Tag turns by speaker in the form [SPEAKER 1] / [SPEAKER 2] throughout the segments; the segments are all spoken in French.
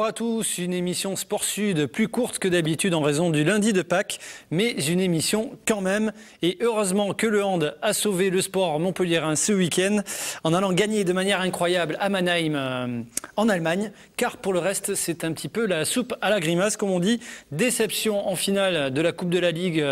[SPEAKER 1] Bonjour à tous, une émission Sport Sud plus courte que d'habitude en raison du lundi de Pâques, mais une émission quand même. Et heureusement que le hand a sauvé le sport montpelliérain ce week-end en allant gagner de manière incroyable à Mannheim en Allemagne, car pour le reste c'est un petit peu la soupe à la grimace comme on dit. Déception en finale de la Coupe de la Ligue,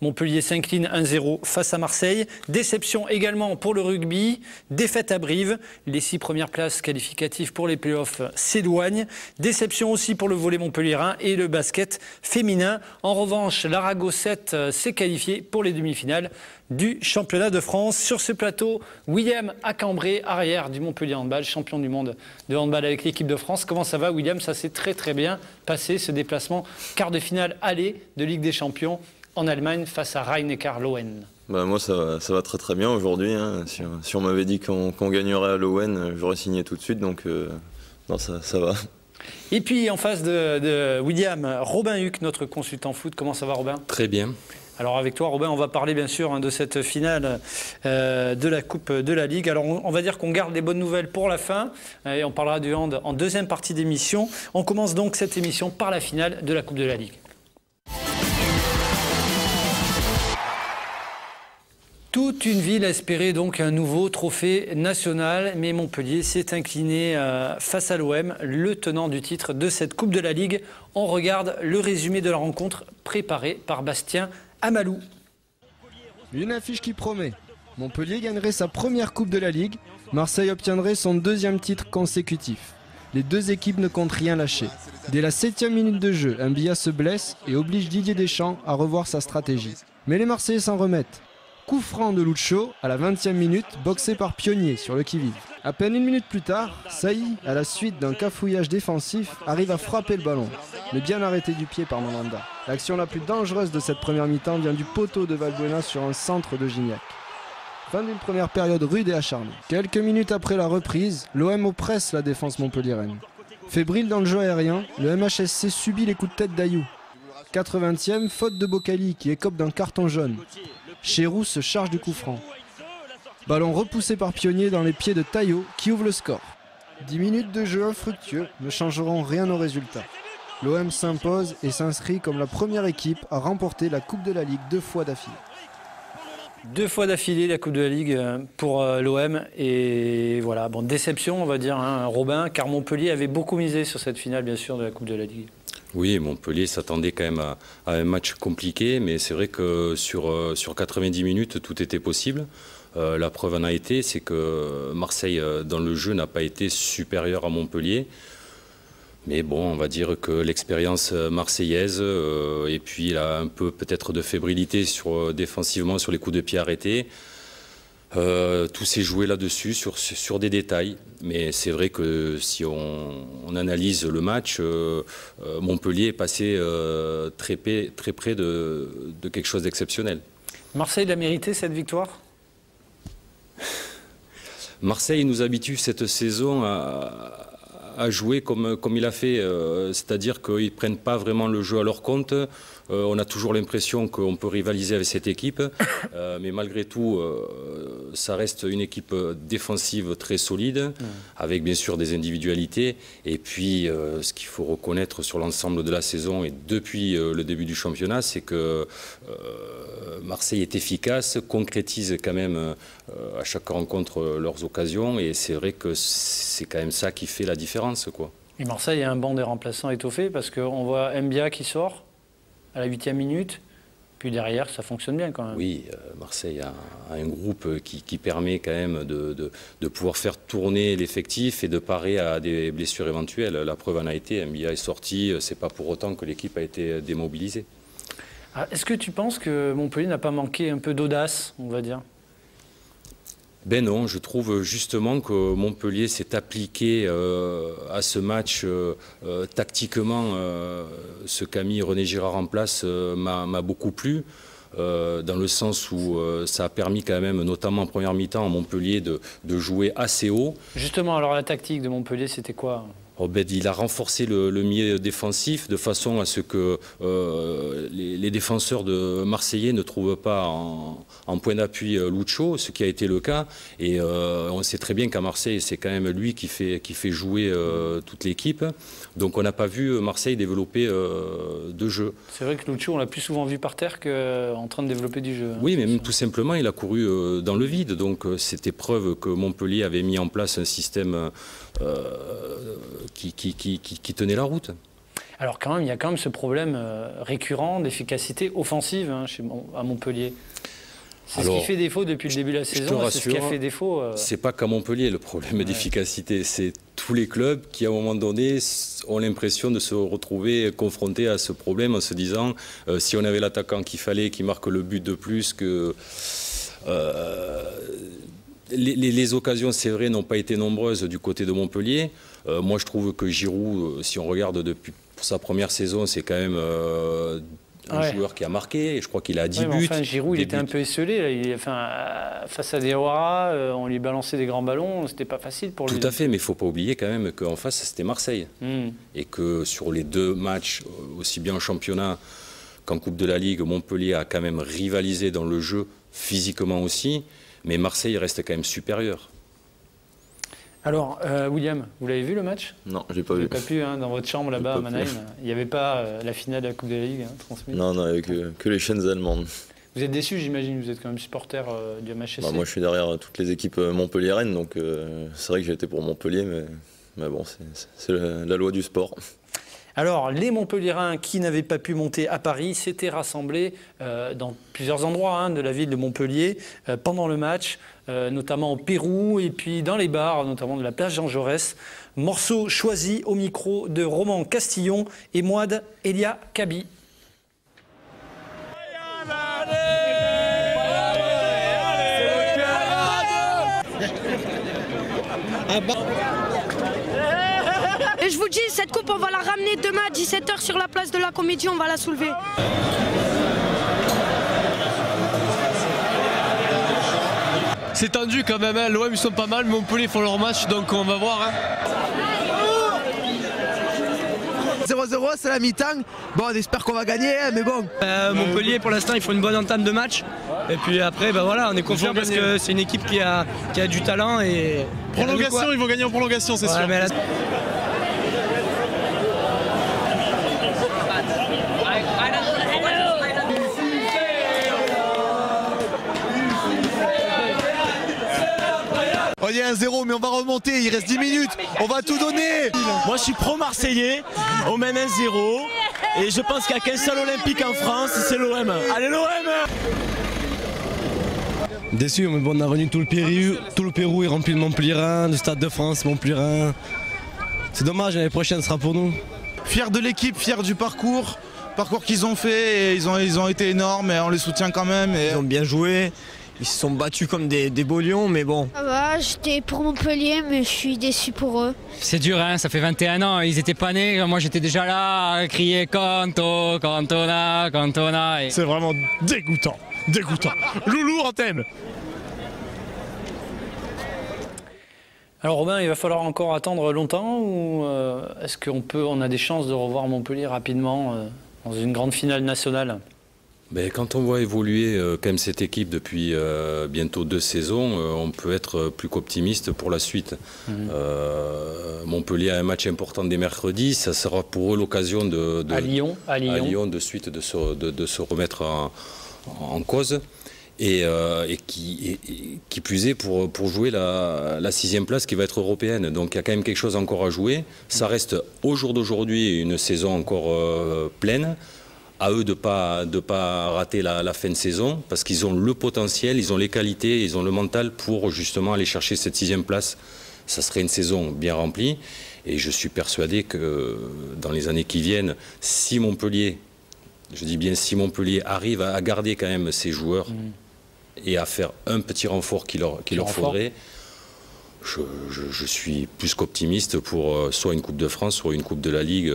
[SPEAKER 1] Montpellier s'incline 1-0 face à Marseille. Déception également pour le rugby, défaite à Brive, les 6 premières places qualificatives pour les playoffs s'éloignent. Déception aussi pour le volley montpelliérain et le basket féminin. En revanche, l'Arago 7 s'est qualifié pour les demi-finales du championnat de France. Sur ce plateau, William Acambré, arrière du Montpellier Handball, champion du monde de handball avec l'équipe de France. Comment ça va, William? Ça s'est très bien passé, ce déplacement quart de finale aller de Ligue des Champions en Allemagne face à Rhein-Neckar Löwen.
[SPEAKER 2] Moi, ça va très bien aujourd'hui. Hein. Si on m'avait dit qu'on gagnerait à Löwen, j'aurais signé tout de suite. Donc, non, ça va.
[SPEAKER 1] Et puis, en face de William, Robin Huck, notre consultant foot. Comment ça va, Robin?
[SPEAKER 3] Très bien.
[SPEAKER 1] Alors, avec toi, Robin, on va parler bien sûr de cette finale de la Coupe de la Ligue. Alors, on va dire qu'on garde les bonnes nouvelles pour la fin. Et on parlera du hand en deuxième partie d'émission. On commence donc cette émission par la finale de la Coupe de la Ligue. Toute une ville espérait donc un nouveau trophée national, mais Montpellier s'est incliné face à l'OM, le tenant du titre de cette Coupe de la Ligue. On regarde le résumé de la rencontre préparée par Bastien Amalou.
[SPEAKER 4] Une affiche qui promet. Montpellier gagnerait sa première Coupe de la Ligue, Marseille obtiendrait son deuxième titre consécutif. Les deux équipes ne comptent rien lâcher. Dès la 7e minute de jeu, Mbia se blesse et oblige Didier Deschamps à revoir sa stratégie. Mais les Marseillais s'en remettent. Coup franc de Lucho à la 20e minute, boxé par Pionnier sur le qui-vive. À peine une minute plus tard, Saï, à la suite d'un cafouillage défensif, arrive à frapper le ballon, mais bien arrêté du pied par Mandanda. L'action la plus dangereuse de cette première mi-temps vient du poteau de Valbuena sur un centre de Gignac. Fin d'une première période rude et acharnée. Quelques minutes après la reprise, l'OM oppresse la défense montpelliéraine. Fébrile dans le jeu aérien, le MHSC subit les coups de tête d'Ayou. 80e, faute de Bocali qui écope d'un carton jaune. Chérou se charge du coup franc. Ballon repoussé par Pionnier dans les pieds de Taillot qui ouvre le score. 10 minutes de jeu infructueux ne changeront rien au résultat. L'OM s'impose et s'inscrit comme la première équipe à remporter la Coupe de la Ligue 2 fois d'affilée.
[SPEAKER 1] 2 fois d'affilée la Coupe de la Ligue pour l'OM. Et voilà, bon, déception on va dire, hein, Robin, car Montpellier avait beaucoup misé sur cette finale bien sûr de la Coupe de la Ligue.
[SPEAKER 3] Oui, Montpellier s'attendait quand même à un match compliqué, mais c'est vrai que sur 90 minutes, tout était possible. La preuve en a été, c'est que Marseille, dans le jeu, n'a pas été supérieur à Montpellier. Mais bon, on va dire que l'expérience marseillaise, et puis là, un peu peut-être de fébrilité défensivement sur les coups de pied arrêtés, tout s'est joué là-dessus, sur des détails. Mais c'est vrai que si on analyse le match, Montpellier est passé très près de quelque chose d'exceptionnel.
[SPEAKER 1] Marseille l'a mérité cette victoire?
[SPEAKER 3] Marseille nous habitue cette saison à jouer comme il a fait, c'est-à-dire qu'ils ne prennent pas vraiment le jeu à leur compte. On a toujours l'impression qu'on peut rivaliser avec cette équipe, mais malgré tout, ça reste une équipe défensive très solide, avec bien sûr des individualités. Et puis, ce qu'il faut reconnaître sur l'ensemble de la saison et depuis le début du championnat, c'est que Marseille est efficace, concrétise quand même à chaque rencontre leurs occasions, et c'est vrai que c'est quand même ça qui fait la différence, quoi.
[SPEAKER 1] Et Marseille a un banc des remplaçants étoffé parce qu'on voit Mbia qui sort à la 8e minute, puis derrière ça fonctionne bien quand même.
[SPEAKER 3] Oui, Marseille a un groupe qui permet quand même de pouvoir faire tourner l'effectif et de parer à des blessures éventuelles. La preuve en a été, Mbia est sorti, c'est pas pour autant que l'équipe a été démobilisée.
[SPEAKER 1] Est-ce que tu penses que Montpellier n'a pas manqué un peu d'audace, on va dire?
[SPEAKER 3] Ben non, je trouve justement que Montpellier s'est appliqué à ce match tactiquement. Ce qu'a mis René Girard en place m'a beaucoup plu, dans le sens où ça a permis quand même, notamment en première mi-temps, à Montpellier de jouer assez haut.
[SPEAKER 1] Justement, alors la tactique de Montpellier, c'était quoi?
[SPEAKER 3] Il a renforcé le milieu défensif de façon à ce que les défenseurs de Marseillais ne trouvent pas en point d'appui Lucho, ce qui a été le cas. Et on sait très bien qu'à Marseille, c'est quand même lui qui fait jouer toute l'équipe. Donc on n'a pas vu Marseille développer de jeu.
[SPEAKER 1] C'est vrai que Lucho, on l'a plus souvent vu par terre qu'en train de développer du jeu.
[SPEAKER 3] Oui, mais même tout simplement, il a couru dans le vide. Donc c'était preuve que Montpellier avait mis en place un système qui tenait la route.
[SPEAKER 1] Alors quand même, il y a quand même ce problème récurrent d'efficacité offensive à Montpellier. C'est ce qui fait défaut depuis le début de la saison, c'est ce qui a fait défaut.
[SPEAKER 3] C'est pas qu'à Montpellier le problème d'efficacité, c'est tous les clubs qui à un moment donné ont l'impression de se retrouver confrontés à ce problème en se disant si on avait l'attaquant qu'il fallait, qui marque le but de plus que... Les occasions, c'est vrai, n'ont pas été nombreuses du côté de Montpellier. Moi, je trouve que Giroud, si on regarde depuis sa première saison, c'est quand même un joueur qui a marqué. Je crois qu'il a 10 buts.
[SPEAKER 1] Enfin, Giroud, il était un peu esselé. Là. Face à Diawara, on lui balançait des grands ballons. C'était pas facile pour lui.
[SPEAKER 3] Tout à fait, mais il ne faut pas oublier quand même qu'en face, c'était Marseille. Et que sur les 2 matchs, aussi bien en championnat qu'en Coupe de la Ligue, Montpellier a quand même rivalisé dans le jeu, physiquement aussi. Mais Marseille reste quand même supérieur.
[SPEAKER 1] Alors, William, vous l'avez vu le match?
[SPEAKER 2] Non, je l'ai pas vu.
[SPEAKER 1] Vous n'avez pas pu, dans votre chambre là-bas à Mannheim. Il n'y avait pas la finale de la Coupe de la Ligue transmise?
[SPEAKER 2] Non, il n'y avait que les chaînes allemandes.
[SPEAKER 1] Vous êtes déçu, j'imagine, vous êtes quand même supporter du MHSC.
[SPEAKER 2] Moi, je suis derrière toutes les équipes montpelliéraines, donc c'est vrai que j'ai été pour Montpellier, mais bon, c'est la loi du sport.
[SPEAKER 1] Alors, les Montpelliérains qui n'avaient pas pu monter à Paris s'étaient rassemblés dans plusieurs endroits de la ville de Montpellier pendant le match, notamment au Pérou et puis dans les bars, notamment de la place Jean Jaurès. Morceau choisi au micro de Roman Castillon et Mouad Elia Kabi.
[SPEAKER 5] Et je vous dis, cette coupe, on va la ramener demain à 17 h sur la place de la Comédie, on va la soulever.
[SPEAKER 6] C'est tendu quand même, l'OM ils sont pas mal, Montpellier font leur match, donc on va voir.
[SPEAKER 7] 0-0, c'est la mi-temps. Bon, on espère qu'on va gagner, mais bon.
[SPEAKER 8] Montpellier, pour l'instant, ils font une bonne entame de match. Et puis après, voilà, on est confiant parce que c'est une équipe qui a du talent. Et
[SPEAKER 6] prolongation, ils vont gagner en prolongation, c'est sûr.
[SPEAKER 7] On y est 1-0, mais on va remonter, il reste 10 minutes, on va tout donner.
[SPEAKER 9] Moi je suis pro-marseillais, on mène 1-0, et je pense qu'il n'y a qu'un seul olympique en France, c'est l'OM. Allez l'OM!
[SPEAKER 10] Déçu, mais bon, on a revenu tout le Pérou est rempli de Montpelliérains, du Stade de France, Montpelliérains. C'est dommage, l'année prochaine sera pour nous.
[SPEAKER 7] Fier de l'équipe, fier du parcours qu'ils ont fait, et ils ont été énormes, et on les soutient quand même. Et...
[SPEAKER 9] Ils ont bien joué. Ils se sont battus comme des beaux lions, mais bon.
[SPEAKER 5] Ça va, j'étais pour Montpellier, mais je suis déçu pour eux.
[SPEAKER 11] C'est dur, ça fait 21 ans, ils n'étaient pas nés. Moi, j'étais déjà là à crier Canto, Cantona, Cantona.
[SPEAKER 12] C'est vraiment dégoûtant. Loulou, on t'aime.
[SPEAKER 1] Alors Robin, il va falloir encore attendre longtemps ou est-ce qu'on a des chances de revoir Montpellier rapidement dans une grande finale nationale?
[SPEAKER 3] Quand on voit évoluer quand même cette équipe depuis bientôt 2 saisons, on peut être plus qu'optimiste pour la suite. Montpellier a un match important dès mercredi, ça sera pour eux l'occasion
[SPEAKER 1] à Lyon
[SPEAKER 3] de suite de se remettre en cause. Et qui plus est pour jouer la 6e place qui va être européenne. Donc il y a quand même quelque chose encore à jouer. Ça reste au jour d'aujourd'hui une saison encore pleine. À eux de pas rater la fin de saison, parce qu'ils ont le potentiel, ils ont les qualités, ils ont le mental pour justement aller chercher cette 6e place. Ça serait une saison bien remplie, et je suis persuadé que dans les années qui viennent, si Montpellier, je dis bien si Montpellier arrive à garder quand même ses joueurs et à faire un petit renfort qu'il leur faudrait, je suis plus qu'optimiste pour soit une Coupe de France, soit une Coupe de la Ligue,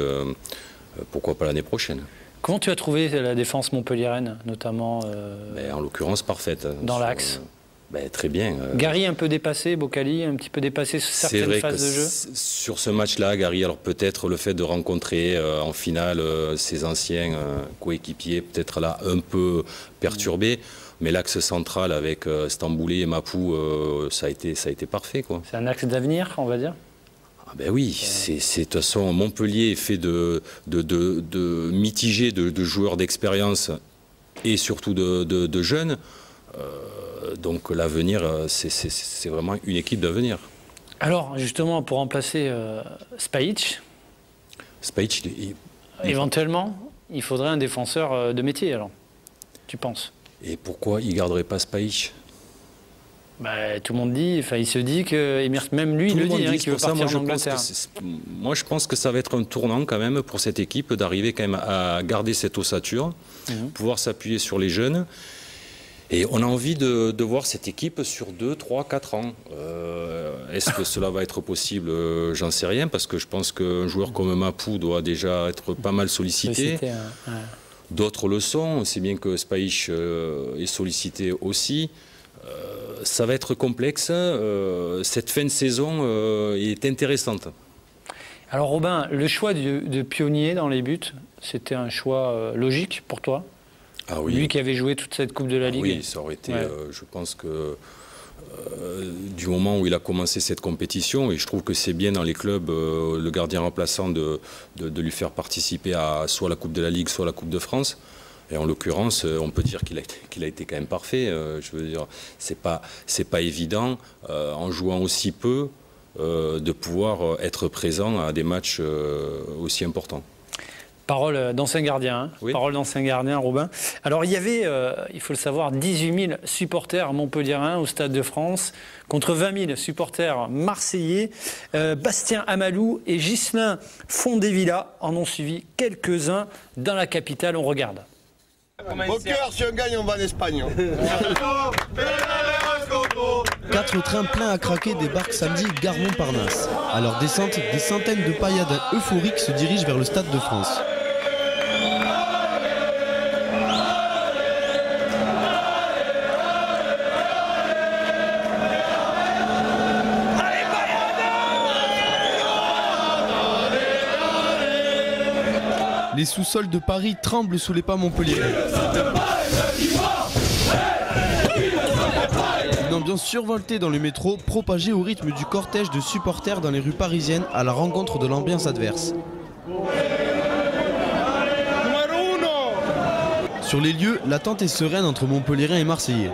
[SPEAKER 3] pourquoi pas l'année prochaine.
[SPEAKER 1] Comment tu as trouvé la défense montpelliéraine, notamment
[SPEAKER 3] en l'occurrence, parfaite.
[SPEAKER 1] Dans l'axe
[SPEAKER 3] Très bien.
[SPEAKER 1] Gary un peu dépassé, Boccali un petit peu dépassé sur certaines phases de jeu.
[SPEAKER 3] Sur ce match-là, Gary, alors peut-être le fait de rencontrer en finale ses anciens coéquipiers, peut-être là un peu perturbé, mais l'axe central avec Stamboulé et Mapou, ça a été parfait, quoi.
[SPEAKER 1] C'est un axe d'avenir, on va dire.
[SPEAKER 3] Oui, de toute façon, Montpellier est fait de mitigé de joueurs d'expérience et surtout de jeunes. Donc l'avenir, c'est vraiment une équipe d'avenir.
[SPEAKER 1] Alors justement, pour remplacer Spajic, éventuellement, il faudrait un défenseur de métier, alors, tu penses?
[SPEAKER 3] Et pourquoi il ne garderait pas Spajic?
[SPEAKER 1] Tout le monde dit, il se dit que, même lui, il le dit, qu'il veut partir en Angleterre.
[SPEAKER 3] Moi, je pense que ça va être un tournant quand même pour cette équipe, d'arriver quand même à garder cette ossature, pouvoir s'appuyer sur les jeunes. Et on a envie de voir cette équipe sur 2, 3, 4 ans. Est-ce que cela va être possible? J'en sais rien, parce que je pense qu'un joueur comme Mapou doit déjà être pas mal sollicité. D'autres le sont, aussi bien que Spajic est sollicité aussi. Ça va être complexe. Cette fin de saison est intéressante.
[SPEAKER 1] Alors Robin, le choix de Pionnier dans les buts, c'était un choix logique pour toi?
[SPEAKER 3] Oui.
[SPEAKER 1] Lui qui avait joué toute cette Coupe de la Ligue.
[SPEAKER 3] Oui, ça aurait été, je pense que du moment où il a commencé cette compétition, et je trouve que c'est bien dans les clubs, le gardien remplaçant de lui faire participer à soit la Coupe de la Ligue, soit la Coupe de France. Et en l'occurrence, on peut dire qu'il a été quand même parfait. Je veux dire, c'est pas évident, en jouant aussi peu, de pouvoir être présent à des matchs aussi importants.
[SPEAKER 1] Parole d'ancien gardien,
[SPEAKER 3] Oui.
[SPEAKER 1] Parole d'ancien gardien, Robin. Alors il y avait, il faut le savoir, 18 000 supporters montpelliérains au Stade de France, contre 20 000 supporters marseillais. Bastien Amalou et Ghislain Fondevilla en ont suivi quelques-uns dans la capitale. On regarde.
[SPEAKER 13] Au cœur, si on gagne, on va en Espagne.
[SPEAKER 4] 4 trains pleins à craquer débarquent samedi gare Montparnasse. À leur descente, des centaines de pailladins euphoriques se dirigent vers le Stade de France. Les sous-sols de Paris tremblent sous les pas montpelliérains. Une ambiance survoltée dans le métro, propagée au rythme du cortège de supporters dans les rues parisiennes à la rencontre de l'ambiance adverse. Sur les lieux, l'attente est sereine entre Montpelliérains et Marseillais.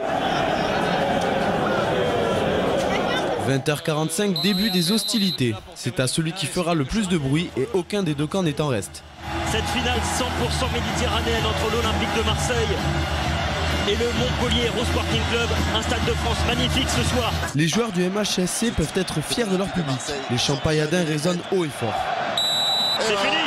[SPEAKER 4] 20h45, début des hostilités. C'est à celui qui fera le plus de bruit et aucun des deux camps n'est en reste.
[SPEAKER 9] Cette finale 100% méditerranéenne entre l'Olympique de Marseille et le Montpellier Hérault Sporting Club, un Stade de France magnifique ce soir.
[SPEAKER 4] Les joueurs du MHSC peuvent être fiers de leur public. Les chants pailladins résonnent haut et fort.
[SPEAKER 9] C'est fini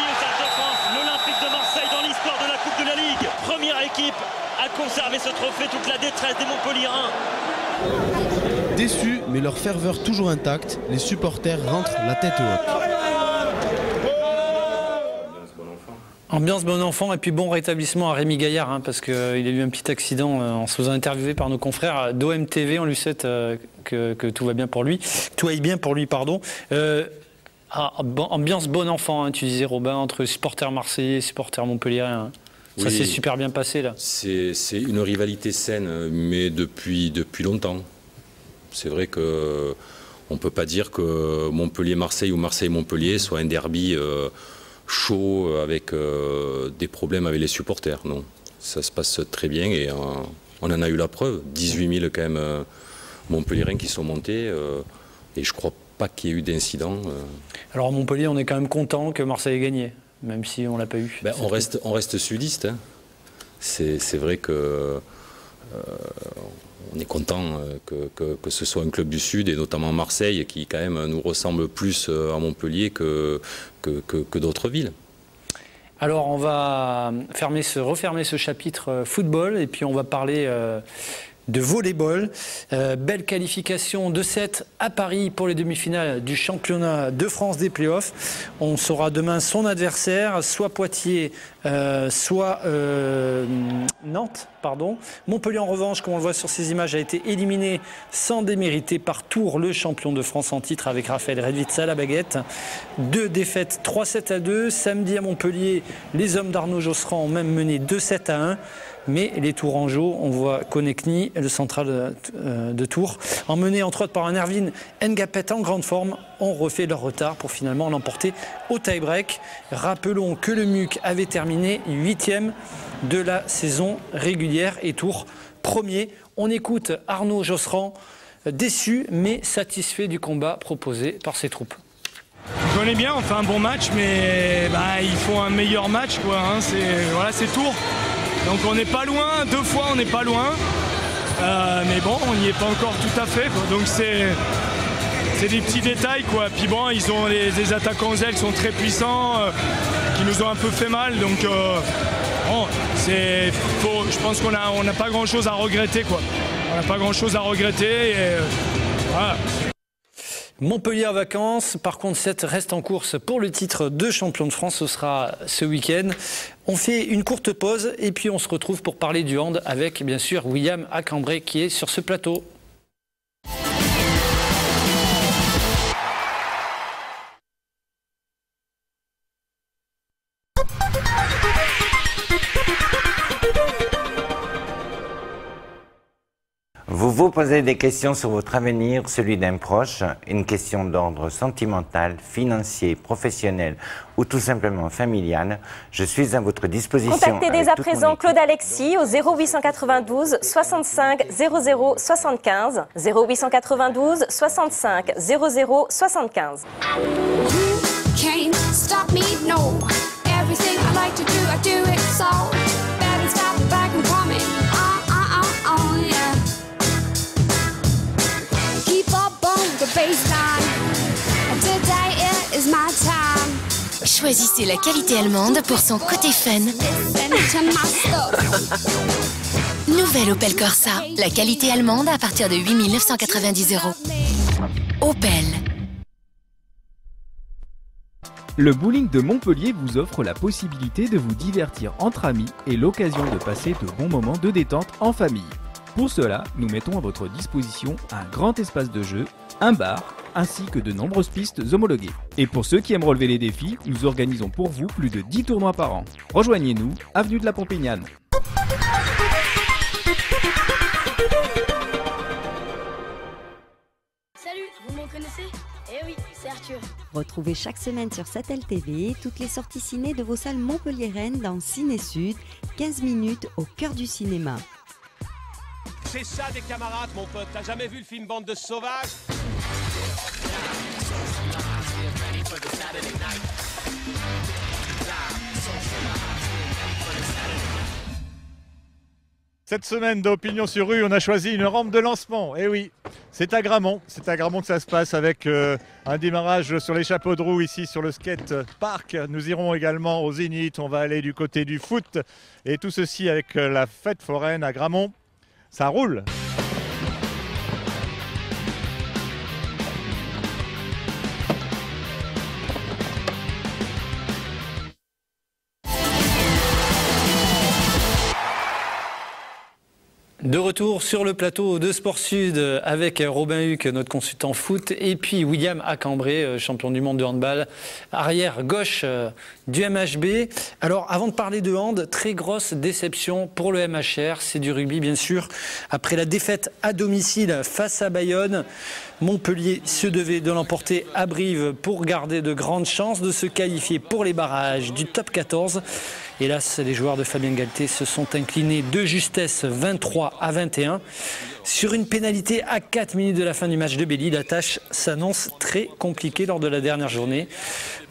[SPEAKER 9] au Stade de France. L'Olympique de Marseille dans l'histoire de la Coupe de la Ligue. Première équipe à conserver ce trophée, toute la détresse des Montpelliérains.
[SPEAKER 4] Déçus, mais leur ferveur toujours intacte, les supporters rentrent la tête haute.
[SPEAKER 1] Ambiance bon enfant et puis bon rétablissement à Rémi Gaillard, parce qu'il a eu un petit accident en se faisant interviewer par nos confrères d'OM TV. On lui souhaite que tout va bien pour lui, tout aille bien pour lui, pardon. Ambiance bon enfant, tu disais Robin, entre supporters marseillais et supporters montpelliérains. Ça s'est super bien passé là.
[SPEAKER 3] C'est une rivalité saine, mais depuis longtemps. C'est vrai que on peut pas dire que Montpellier-Marseille ou Marseille-Montpellier soit un derby chaud avec des problèmes avec les supporters. Non, ça se passe très bien et on en a eu la preuve. 18 000 quand même Montpelliérains qui sont montés et je crois pas qu'il y ait eu d'incident.
[SPEAKER 1] Alors à Montpellier, on est quand même content que Marseille ait gagné, même si on l'a pas eu.
[SPEAKER 3] On reste sudiste. C'est vrai que on est content que ce soit un club du Sud et notamment Marseille qui quand même nous ressemble plus à Montpellier que d'autres villes.
[SPEAKER 1] Alors on va refermer ce chapitre football et puis on va parler de volleyball. Belle qualification de 7 à Paris pour les demi-finales du championnat de France des playoffs. On saura demain son adversaire, soit Poitiers, soit Nantes. pardon. Montpellier en revanche, comme on le voit sur ces images, a été éliminé sans démériter par Tours, le champion de France en titre avec Raphaël Redvitz à la baguette. 2 défaites, 3-7-2. Samedi à Montpellier, les hommes d'Arnaud Josserand ont même mené 2-7-1. Mais les Tourangeaux, on voit Konechny, le central de Tours, emmené entre autres par un Erwin Ngapet en grande forme, ont refait leur retard pour finalement l'emporter au tie-break. Rappelons que le MUC avait terminé 8e de la saison régulière et Tours 1er. On écoute Arnaud Josserand, déçu mais satisfait du combat proposé par ses troupes.
[SPEAKER 14] On connaît bien, on fait un bon match, mais il faut un meilleur match, quoi. Hein. C'est Tours. Donc on n'est pas loin, 2 fois on n'est pas loin, mais bon, on n'y est pas encore tout à fait, quoi. Donc c'est des petits détails, quoi. Puis bon, ils ont des attaquants aux ailes qui sont très puissants, qui nous ont un peu fait mal, donc bon, je pense qu'on n'a pas grand chose à regretter, quoi. On n'a pas grand chose à regretter, et voilà.
[SPEAKER 1] Montpellier en vacances, par contre 7 reste en course pour le titre de champion de France, ce sera ce week-end. On fait une courte pause et puis on se retrouve pour parler du hand avec bien sûr William Acambré qui est sur ce plateau.
[SPEAKER 15] Vous vous posez des questions sur votre avenir, celui d'un proche, une question d'ordre sentimental, financier, professionnel ou tout simplement familial. Je suis à votre disposition.
[SPEAKER 16] Contactez dès à présent Claude Alexis au 0892 65 00 75 0892 65 00 75.
[SPEAKER 17] Choisissez la qualité allemande pour son côté fun. Nouvelle Opel Corsa, la qualité allemande à partir de 8 990 €. Opel.
[SPEAKER 18] Le bowling de Montpellier vous offre la possibilité de vous divertir entre amis et l'occasion de passer de bons moments de détente en famille. Pour cela, nous mettons à votre disposition un grand espace de jeu, un bar, ainsi que de nombreuses pistes homologuées. Et pour ceux qui aiment relever les défis, nous organisons pour vous plus de 10 tournois par an. Rejoignez-nous, avenue de la Pompignane.
[SPEAKER 5] Salut, vous me reconnaissez? Eh oui, c'est Arthur.
[SPEAKER 19] Retrouvez chaque semaine sur Sattel TV toutes les sorties ciné de vos salles montpelliéraines dans Ciné Sud, 15 minutes au cœur du cinéma.
[SPEAKER 20] C'est ça des camarades, mon pote. T'as jamais vu le film Bande de sauvages?
[SPEAKER 12] Cette semaine d'Opinion sur rue, on a choisi une rampe de lancement. Et oui, c'est à Gramont. C'est à Gramont que ça se passe avec un démarrage sur les chapeaux de roue ici sur le skate park. Nous irons également au Zénith. On va aller du côté du foot. Et tout ceci avec la fête foraine à Gramont. Ça roule.
[SPEAKER 1] De retour sur le plateau de Sport Sud avec Robin Huck, notre consultant foot, et puis William Acambré, champion du monde de handball, arrière gauche du MHB. Alors avant de parler de hand, très grosse déception pour le MHR, c'est du rugby bien sûr. Après la défaite à domicile face à Bayonne, Montpellier se devait de l'emporter à Brive pour garder de grandes chances de se qualifier pour les barrages du top 14. Hélas, les joueurs de Fabien Galté se sont inclinés de justesse 23-21. Sur une pénalité à 4 minutes de la fin du match de Belly, la tâche s'annonce très compliquée lors de la dernière journée.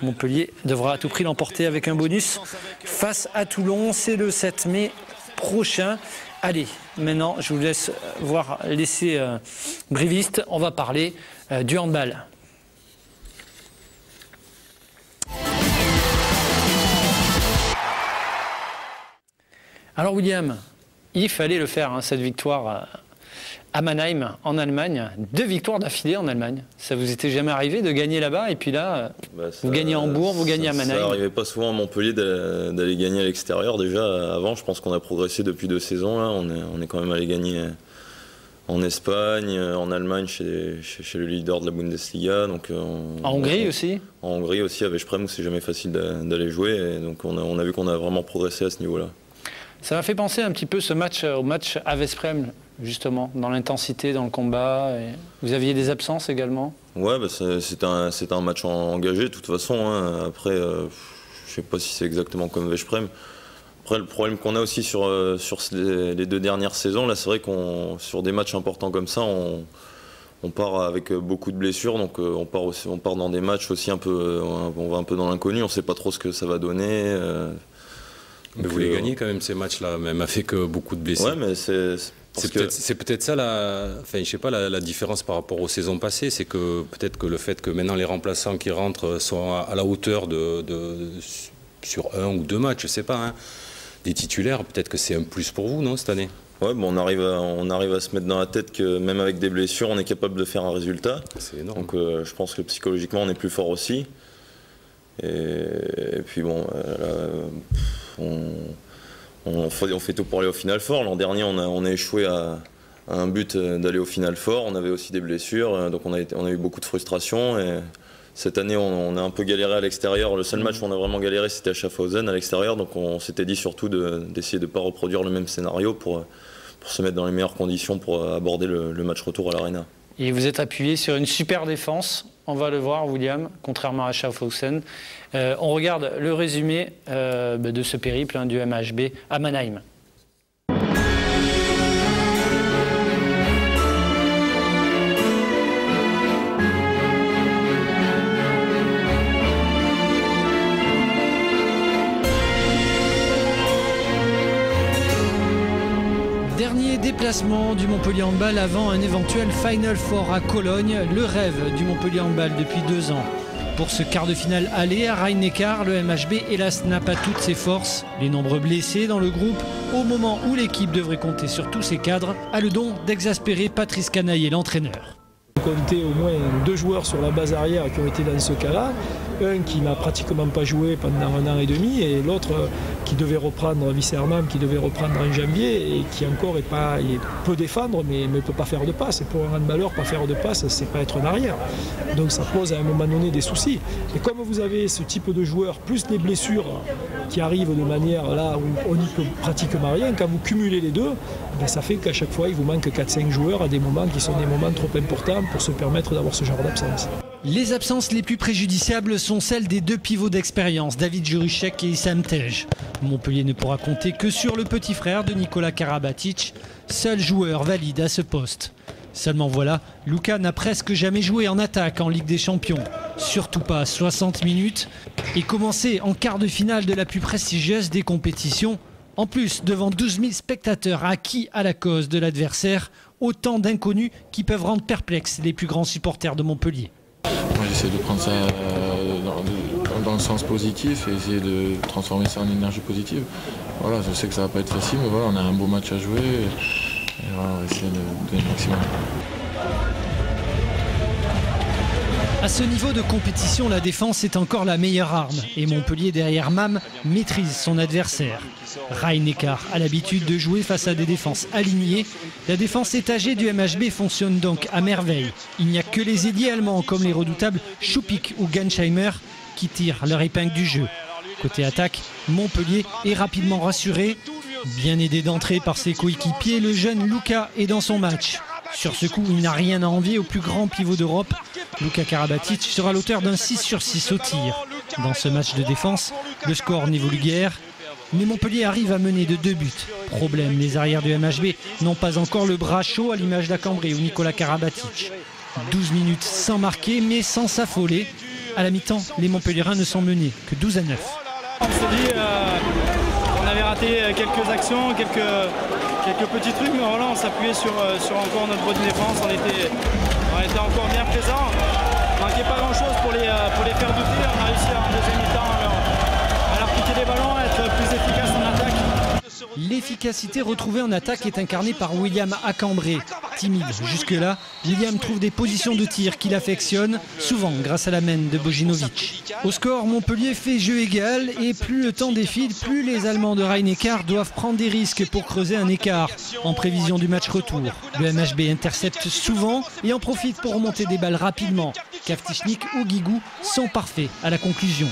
[SPEAKER 1] Montpellier devra à tout prix l'emporter avec un bonus face à Toulon. C'est le 7 mai prochain. Allez, maintenant, je vous laisse voir l'essai briviste. On va parler du handball. Alors William, il fallait le faire, hein, cette victoire à Mannheim, en Allemagne. 2 victoires d'affilée en Allemagne. Ça vous était jamais arrivé de gagner là-bas et puis là, vous gagnez à Hambourg, vous gagnez à Mannheim?
[SPEAKER 2] Ça n'arrivait pas souvent à Montpellier d'aller gagner à l'extérieur. Déjà, avant, je pense qu'on a progressé depuis 2 saisons. Là. On est quand même allé gagner en Espagne, en Allemagne, chez le leader de la Bundesliga. Donc,
[SPEAKER 1] en Hongrie aussi? En
[SPEAKER 2] Hongrie aussi, avec Sprem, où c'est jamais facile d'aller jouer. Et donc on a vu qu'on a vraiment progressé à ce niveau-là.
[SPEAKER 1] Ça m'a fait penser un petit peu ce match au match à Veszprém, justement, dans l'intensité, dans le combat. Et vous aviez des absences également? Ouais,
[SPEAKER 2] bah c'était un match engagé de toute façon. Hein. Après, je ne sais pas si c'est exactement comme Veszprém. Après, le problème qu'on a aussi sur les 2 dernières saisons, là, c'est vrai qu'on sur des matchs importants comme ça, on part avec beaucoup de blessures, donc on part dans des matchs aussi un peu, on va un peu dans l'inconnu, on ne sait pas trop ce que ça va donner.
[SPEAKER 3] Mais vous les gagnez quand même ces matchs-là, même avec beaucoup de blessés.
[SPEAKER 2] Ouais, mais
[SPEAKER 3] c'est peut-être ça je sais pas, la différence par rapport aux saisons passées, c'est que peut-être que le fait que maintenant les remplaçants qui rentrent sont à la hauteur sur 1 ou 2 matchs, je sais pas, hein, des titulaires, peut-être que c'est un plus pour vous, non, cette année?
[SPEAKER 2] Ouais, bon, on arrive à se mettre dans la tête que même avec des blessures, on est capable de faire un résultat.
[SPEAKER 3] C'est énorme.
[SPEAKER 2] Donc je pense que psychologiquement, on est plus fort aussi. Et puis bon, on fait tout pour aller au Final Four. L'an dernier, on a échoué à un but d'aller au Final Four. On avait aussi des blessures, donc on a eu beaucoup de frustration. Et cette année, on a un peu galéré à l'extérieur. Le seul match où on a vraiment galéré, c'était à Schaffhausen, à l'extérieur. Donc on s'était dit surtout d'essayer de ne pas reproduire le même scénario pour se mettre dans les meilleures conditions pour aborder le match retour à l'Arena.
[SPEAKER 1] Et vous êtes appuyé sur une super défense, on va le voir, William, contrairement à Schaffhausen. On regarde le résumé de ce périple du MHB à Mannheim. Dernier déplacement du Montpellier Handball avant un éventuel Final Four à Cologne, le rêve du Montpellier Handball depuis 2 ans. Pour ce quart de finale aller à Rhein-Neckar, le MHB hélas n'a pas toutes ses forces. Les nombreux blessés dans le groupe, au moment où l'équipe devrait compter sur tous ses cadres, a le don d'exaspérer Patrice Canaillé, l'entraîneur.
[SPEAKER 21] Compter au moins 2 joueurs sur la base arrière qui ont été dans ce cas-là, un qui n'a pratiquement pas joué pendant 1 an et demi et l'autre qui devait reprendre, Vice-Hermann, qui devait reprendre en janvier et qui encore peut défendre mais ne peut pas faire de passe. Et pour un handballeur, pas faire de passe, c'est pas être en arrière. Donc ça pose à un moment donné des soucis. Et comme vous avez ce type de joueurs, plus les blessures qui arrivent de manière là où on n'y peut pratiquement rien, quand vous cumulez les deux, ça fait qu'à chaque fois il vous manque 4-5 joueurs à des moments qui sont des moments trop importants pour se permettre d'avoir ce genre d'absence.
[SPEAKER 1] Les absences les plus préjudiciables sont celles des 2 pivots d'expérience, David Juruchek et Issam Tej. Montpellier ne pourra compter que sur le petit frère de Nikola Karabatic, seul joueur valide à ce poste. Seulement voilà, Luka n'a presque jamais joué en attaque en Ligue des Champions, surtout pas 60 minutes, et commencé en quart de finale de la plus prestigieuse des compétitions. En plus, devant 12 000 spectateurs acquis à la cause de l'adversaire, autant d'inconnus qui peuvent rendre perplexes les plus grands supporters de Montpellier.
[SPEAKER 22] Moi, j'essaie de prendre ça dans le sens positif et essayer de transformer ça en énergie positive. Voilà, je sais que ça va pas être facile, mais voilà, on a un beau match à jouer et voilà, on va essayer de donner le maximum.
[SPEAKER 1] À ce niveau de compétition, la défense est encore la meilleure arme. Et Montpellier, derrière MAM, maîtrise son adversaire. Rhein-Neckar a l'habitude de jouer face à des défenses alignées. La défense étagée du MHB fonctionne donc à merveille. Il n'y a que les ailiers allemands comme les redoutables Schupik ou Gansheimer qui tirent leur épingle du jeu. Côté attaque, Montpellier est rapidement rassuré. Bien aidé d'entrée par ses coéquipiers, le jeune Luka est dans son match. Sur ce coup, il n'a rien à envier au plus grand pivot d'Europe. Luka Karabatic sera l'auteur d'un 6/6 au tir. Dans ce match de défense, le score n'évolue guère. Mais Montpellier arrive à mener de 2 buts. Problème, les arrières du MHB n'ont pas encore le bras chaud à l'image d'Acambré ou Nikola Karabatic. 12 minutes sans marquer, mais sans s'affoler. À la mi-temps, les Montpelliérains ne sont menés que 12-9.
[SPEAKER 14] On s'est dit on avait raté quelques actions, quelques petits trucs, mais voilà, on s'appuyait sur encore notre bonne défense. On était encore bien présents. Il ne manquait pas grand-chose pour les faire douter. On a réussi en deuxième mi-temps à leur piquer les ballons, à être plus efficace en attaque.
[SPEAKER 1] L'efficacité retrouvée en attaque est incarnée par William Acambré. timide. Jusque-là, William trouve des positions de tir qu'il affectionne, souvent grâce à la main de Bojinovic. Au score, Montpellier fait jeu égal et plus le temps défile, plus les Allemands de Rhein-Neckar doivent prendre des risques pour creuser un écart en prévision du match retour. Le MHB intercepte souvent et en profite pour remonter des balles rapidement. Kavtichnik ou Guigou sont parfaits à la conclusion.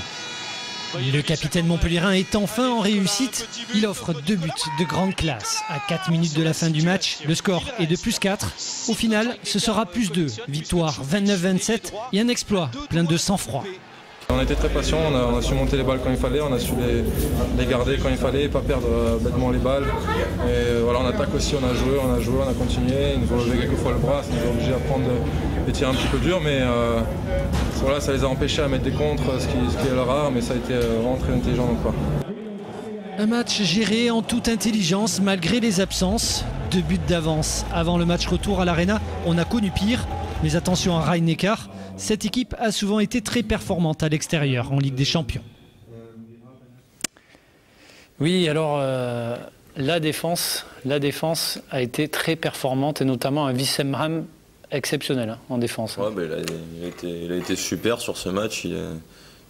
[SPEAKER 1] Le capitaine montpelliérain est enfin en réussite. Il offre 2 buts de grande classe. À 4 minutes de la fin du match, le score est de +4. Au final, ce sera +2. Victoire 29-27 et un exploit plein de sang-froid.
[SPEAKER 6] On a été très patient, on a su monter les balles quand il fallait, on a su les garder quand il fallait, pas perdre bêtement les balles. Et voilà, en attaque aussi, on a joué, on a continué. Ils nous ont levé quelques fois le bras, ça nous a obligés à prendre des tirs un petit peu durs, mais voilà, ça les a empêchés à mettre des contres, ce qui est rare, mais ça a été vraiment très intelligent de notre part.
[SPEAKER 1] Un match géré en toute intelligence malgré les absences. 2 buts d'avance avant le match retour à l'Arena. On a connu pire, mais attention à Rhein-Neckar. Cette équipe a souvent été très performante à l'extérieur en Ligue des Champions. Oui, alors la défense a été très performante et notamment un Wissam Ham exceptionnel en défense.
[SPEAKER 2] Ouais, il a été super sur ce match. Il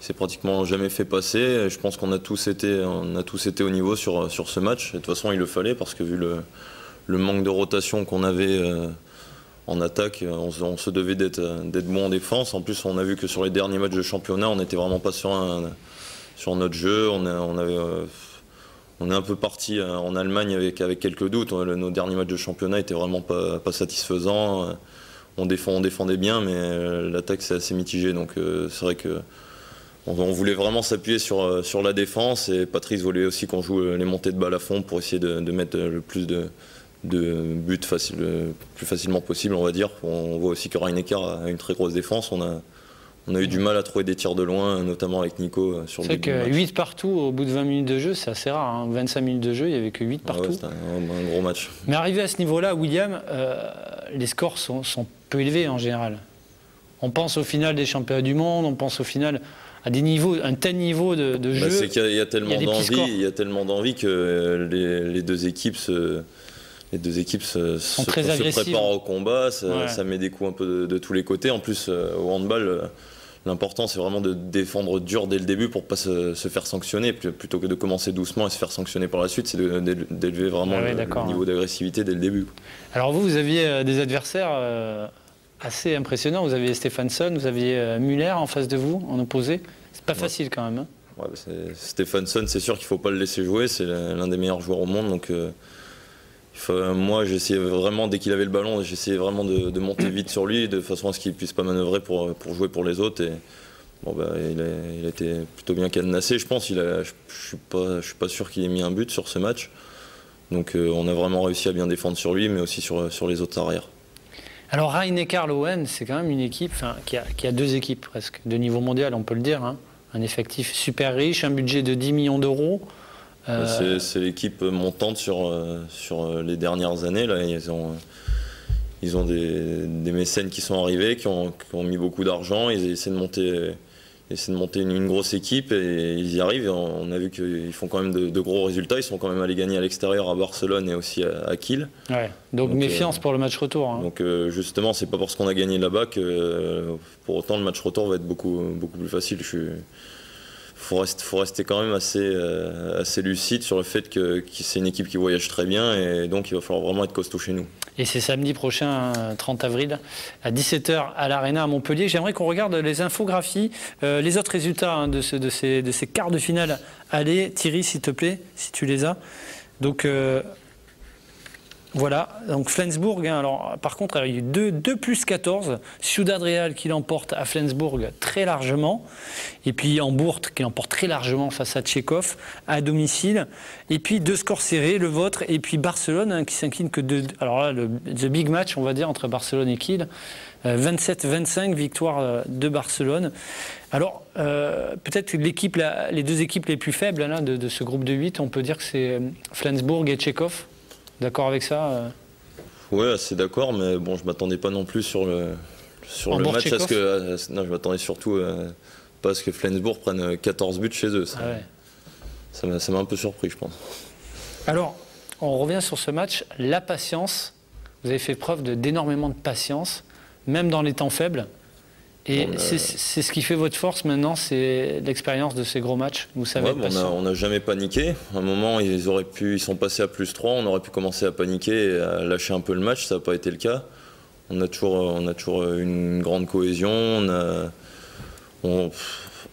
[SPEAKER 2] s'est pratiquement jamais fait passer. Je pense qu'on a tous été au niveau sur ce match. Et de toute façon, il le fallait parce que vu le manque de rotation qu'on avait en attaque, on se devait d'être bon en défense. En plus, on a vu que sur les derniers matchs de championnat, on n'était vraiment pas sur notre jeu. On est un peu parti en Allemagne avec quelques doutes. Nos derniers matchs de championnat étaient vraiment pas satisfaisants. On défendait bien, mais l'attaque c'est assez mitigé. Donc c'est vrai que on voulait vraiment s'appuyer sur la défense. Et Patrice voulait aussi qu'on joue les montées de balles à fond pour essayer de mettre le plus de buts plus facilement possible, on va dire. On voit aussi que Rhein-Neckar a une très grosse défense. On a eu du mal à trouver des tirs de loin, notamment avec Nico sur le début.
[SPEAKER 1] C'est que 8 partout au bout de 20 minutes de jeu, c'est assez rare. Hein. 25 minutes de jeu, il n'y avait que 8 partout.
[SPEAKER 2] Ouais, c'était un gros match.
[SPEAKER 1] Mais arrivé à ce niveau-là, William, les scores sont peu élevés en général. On pense au final des championnats du monde, on pense au final à un tel niveau de jeu.
[SPEAKER 2] C'est qu'il y a tellement d'envie que les deux équipes se préparent au combat, ça met des coups un peu de tous les côtés. En plus, au handball, l'important c'est vraiment de défendre dur dès le début pour ne pas se faire sanctionner, plutôt que de commencer doucement et se faire sanctionner par la suite, c'est d'élever vraiment le niveau d'agressivité dès le début.
[SPEAKER 1] Alors vous aviez des adversaires assez impressionnants, vous aviez Stephansson, vous aviez Müller en face de vous, en opposé. C'est pas facile quand même. Hein.
[SPEAKER 2] Ouais, Stephansson, c'est sûr qu'il ne faut pas le laisser jouer, c'est l'un des meilleurs joueurs au monde, donc moi j'essayais vraiment, dès qu'il avait le ballon, j'essayais vraiment de monter vite sur lui de façon à ce qu'il ne puisse pas manœuvrer pour jouer pour les autres. Et il a été plutôt bien cadenassé, je pense. Je suis pas sûr qu'il ait mis un but sur ce match. Donc on a vraiment réussi à bien défendre sur lui, mais aussi sur les autres arrières.
[SPEAKER 1] Alors Rhein-Neckar Löwen, c'est quand même une équipe qui a 2 équipes presque, de niveau mondial on peut le dire. Hein. Un effectif super riche, un budget de 10 millions d'euros.
[SPEAKER 2] C'est l'équipe montante sur les dernières années. Là. Ils ont des mécènes qui sont arrivés, qui ont mis beaucoup d'argent. Ils essaient de monter une grosse équipe et ils y arrivent. On a vu qu'ils font quand même de gros résultats. Ils sont quand même allés gagner à l'extérieur à Barcelone et aussi à Kiel.
[SPEAKER 1] Ouais, donc méfiance pour le match retour. Hein.
[SPEAKER 2] Donc justement, c'est pas parce qu'on a gagné là-bas que pour autant le match retour va être beaucoup plus facile. Faut rester quand même assez lucide sur le fait que c'est une équipe qui voyage très bien et donc il va falloir vraiment être costaud chez nous.
[SPEAKER 1] Et c'est samedi prochain, 30 avril, à 17h à l'Arena à Montpellier. J'aimerais qu'on regarde les infographies, les autres résultats de ces quarts de finale. Allez, Thierry, s'il te plaît, si tu les as. Donc voilà, donc Flensburg, hein, alors par contre il y a eu 2+14, Ciudad Real qui l'emporte à Flensburg très largement, et puis Hambourg qui l'emporte très largement face à Tchekhov à domicile, et puis 2 scores serrés, le vôtre, et puis Barcelone hein, qui s'incline que alors là the big match on va dire entre Barcelone et Kiel, 27-25 victoire de Barcelone. Alors peut-être les 2 équipes les plus faibles là, de ce groupe de 8, on peut dire que c'est Flensburg et Tchekhov. D'accord avec ça
[SPEAKER 2] Oui, assez d'accord, mais bon, je m'attendais pas non plus sur le match non, je m'attendais surtout pas à ce que Flensburg prenne 14 buts chez eux. Ça m'a un peu surpris, je pense.
[SPEAKER 1] Alors, on revient sur ce match. La patience vous avez fait preuve d'énormément de patience, même dans les temps faibles. Et c'est ce qui fait votre force maintenant, c'est l'expérience de ces gros matchs. Vous savez,
[SPEAKER 2] on n'a jamais paniqué. À un moment, ils sont passés à +3, on aurait pu commencer à paniquer et à lâcher un peu le match, ça n'a pas été le cas. On a toujours une grande cohésion.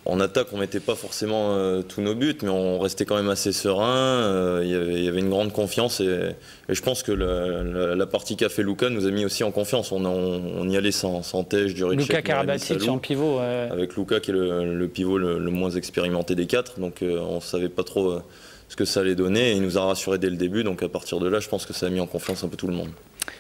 [SPEAKER 2] En attaque, on ne mettait pas forcément tous nos buts, mais on restait quand même assez serein. Il y avait une grande confiance et je pense que la partie qu'a fait Luka nous a mis aussi en confiance. On y allait sans Tej, Juricek,
[SPEAKER 1] Luka Karabatic en pivot.
[SPEAKER 2] Avec Luka qui est le pivot le moins expérimenté des 4. Donc on ne savait pas trop ce que ça allait donner. Et il nous a rassuré dès le début. Donc à partir de là, je pense que ça a mis en confiance un peu tout le monde.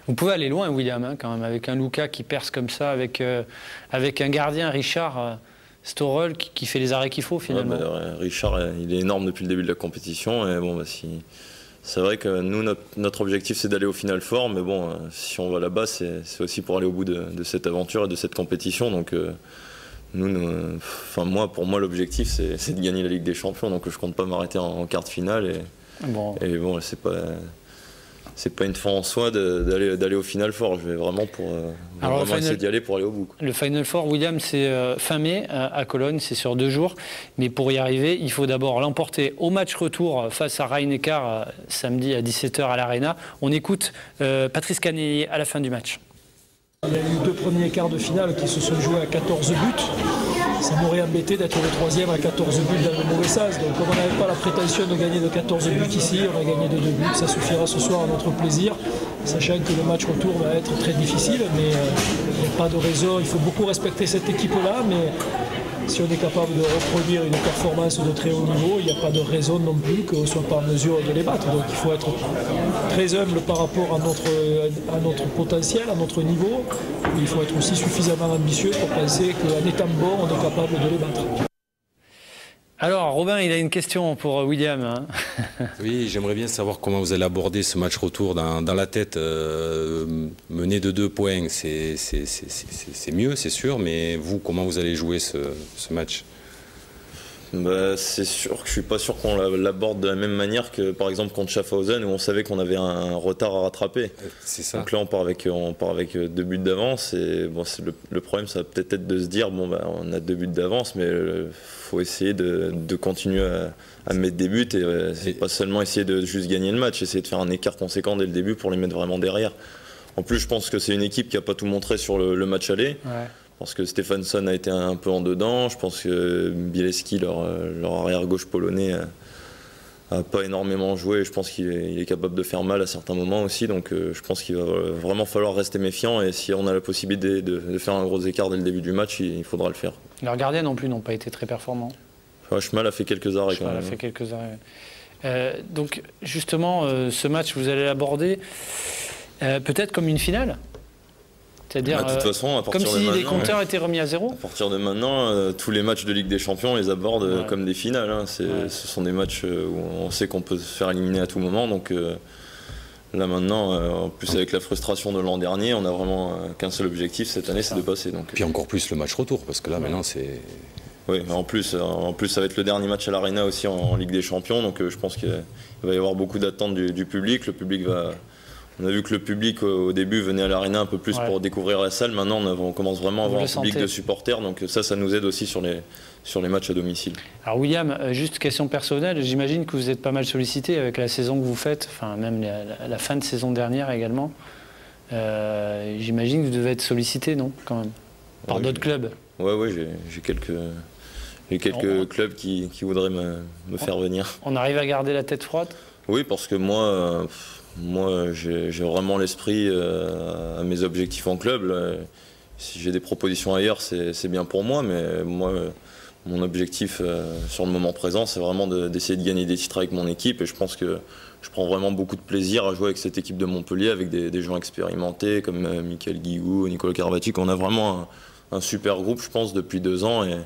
[SPEAKER 1] Vous pouvez aller loin, William, hein, quand même, avec un Luka qui perce comme ça, avec un gardien, Richard Storel, qui fait les arrêts qu'il faut finalement.
[SPEAKER 2] Richard, il est énorme depuis le début de la compétition. Et bon, c'est vrai que nous, notre objectif, c'est d'aller au Final Four. Mais bon, si on va là-bas, c'est aussi pour aller au bout de cette aventure et de cette compétition. Donc, pour moi, l'objectif, c'est de gagner la Ligue des Champions. Donc, je compte pas m'arrêter en quart de finale. Et bon, c'est pas une fin en soi d'aller au Final Four. Je vais vraiment essayer d'y aller pour aller au bout.
[SPEAKER 1] Le Final Four, William, c'est fin mai à Cologne, c'est sur 2 jours. Mais pour y arriver, il faut d'abord l'emporter au match retour face à Rhein-Neckar samedi à 17h à l'Arena. On écoute Patrice Canellier à la fin du match.
[SPEAKER 21] Il y a eu 2 premiers quarts de finale qui se sont joués à 14 buts. Ça m'aurait embêté d'être le 3e à 14 buts dans le mauvais sens. Donc comme on n'avait pas la prétention de gagner de 14 buts ici, on a gagné de 2 buts. Ça suffira ce soir à notre plaisir, sachant que le match retour va être très difficile. Mais il n'y a pas de raison, il faut beaucoup respecter cette équipe-là. Mais si on est capable de reproduire une performance de très haut niveau, il n'y a pas de raison non plus qu'on ne soit pas en mesure de les battre. Donc il faut être très humble par rapport à notre potentiel, à notre niveau. Mais il faut être aussi suffisamment ambitieux pour penser qu'en étant bon, on est capable de les battre.
[SPEAKER 1] Alors, Robin, il a une question pour William. Hein.
[SPEAKER 3] Oui, j'aimerais bien savoir comment vous allez aborder ce match retour dans la tête. Mener de 2 points, c'est mieux, c'est sûr, mais vous, comment vous allez jouer ce match ?
[SPEAKER 2] C'est sûr que je suis pas sûr qu'on l'aborde de la même manière que par exemple contre Schaffhausen où on savait qu'on avait un retard à rattraper.
[SPEAKER 3] C'est ça.
[SPEAKER 2] Donc là on part avec 2 buts d'avance et bon, le problème ça va peut-être être de se dire on a 2 buts d'avance mais faut essayer de continuer à mettre des buts et c'est pas seulement essayer de juste gagner le match, essayer de faire un écart conséquent dès le début pour les mettre vraiment derrière. En plus je pense que c'est une équipe qui a pas tout montré sur le match aller. Ouais. Parce que Stefansson a été un peu en dedans. Je pense que Bielski, leur arrière-gauche polonais, n'a pas énormément joué. Je pense qu'il est capable de faire mal à certains moments aussi. Donc je pense qu'il va vraiment falloir rester méfiant. Et si on a la possibilité de faire un gros écart dès le début du match, il faudra le faire.
[SPEAKER 1] Leurs gardiens non plus n'ont pas été très performants.
[SPEAKER 2] Schmal a fait quelques arrêts quand même.
[SPEAKER 1] A fait quelques arrêts. Donc justement, ce match, vous allez l'aborder peut-être comme une finale. C'est-à-dire,
[SPEAKER 2] de toute façon, à partir
[SPEAKER 1] comme si les compteurs étaient remis à 0.
[SPEAKER 2] À partir de maintenant, tous les matchs de Ligue des Champions, on les aborde comme des finales. Hein. Ce sont des matchs où on sait qu'on peut se faire éliminer à tout moment. Donc là maintenant, en plus avec la frustration de l'an dernier, on n'a vraiment qu'un seul objectif cette année, c'est de passer. Donc,
[SPEAKER 3] puis encore plus le match retour, parce que là maintenant c'est...
[SPEAKER 2] Oui, en plus ça va être le dernier match à l'Arena aussi en Ligue des Champions. Donc je pense qu'il va y avoir beaucoup d'attentes du public. Le public va... On a vu que le public au début venait à l'Arena un peu plus pour découvrir la salle. Maintenant on commence vraiment à avoir un public de supporters. Donc ça nous aide aussi sur les matchs à domicile.
[SPEAKER 1] Alors William, juste question personnelle, j'imagine que vous êtes pas mal sollicité avec la saison que vous faites, enfin même la fin de saison dernière également. J'imagine que vous devez être sollicité, non, quand même, par d'autres clubs.
[SPEAKER 2] Oui, j'ai quelques clubs qui voudraient me faire venir.
[SPEAKER 1] On arrive à garder la tête froide ?
[SPEAKER 2] Oui, parce que moi, j'ai vraiment l'esprit à mes objectifs en club. Si j'ai des propositions ailleurs, c'est bien pour moi, mais moi, mon objectif sur le moment présent, c'est vraiment d'essayer de gagner des titres avec mon équipe. Et je pense que je prends vraiment beaucoup de plaisir à jouer avec cette équipe de Montpellier, avec des gens expérimentés comme Michael Guigou, Nicolas Karabatic. On a vraiment un super groupe, je pense, depuis 2 ans. Et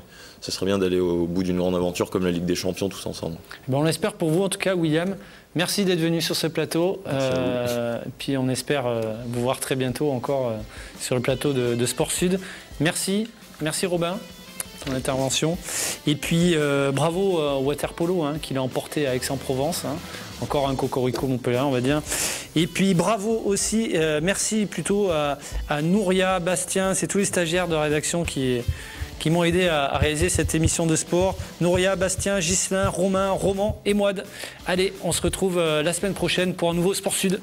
[SPEAKER 2] ce serait bien d'aller au bout d'une grande aventure comme la Ligue des Champions tous ensemble.
[SPEAKER 1] On l'espère pour vous, en tout cas, William. Merci d'être venu sur ce plateau. Puis on espère vous voir très bientôt encore sur le plateau de Sport Sud. Merci Robin. ton intervention. Et puis bravo au waterpolo qui l'a emporté à Aix-en-Provence. Encore un cocorico Montpellier, on va dire. Et puis bravo aussi, merci plutôt à Nouria, Bastien, c'est tous les stagiaires de rédaction qui m'ont aidé à réaliser cette émission de sport. Nouria, Bastien, Ghislain, Romain, Roman et Mouad. Allez, on se retrouve la semaine prochaine pour un nouveau Sport Sud.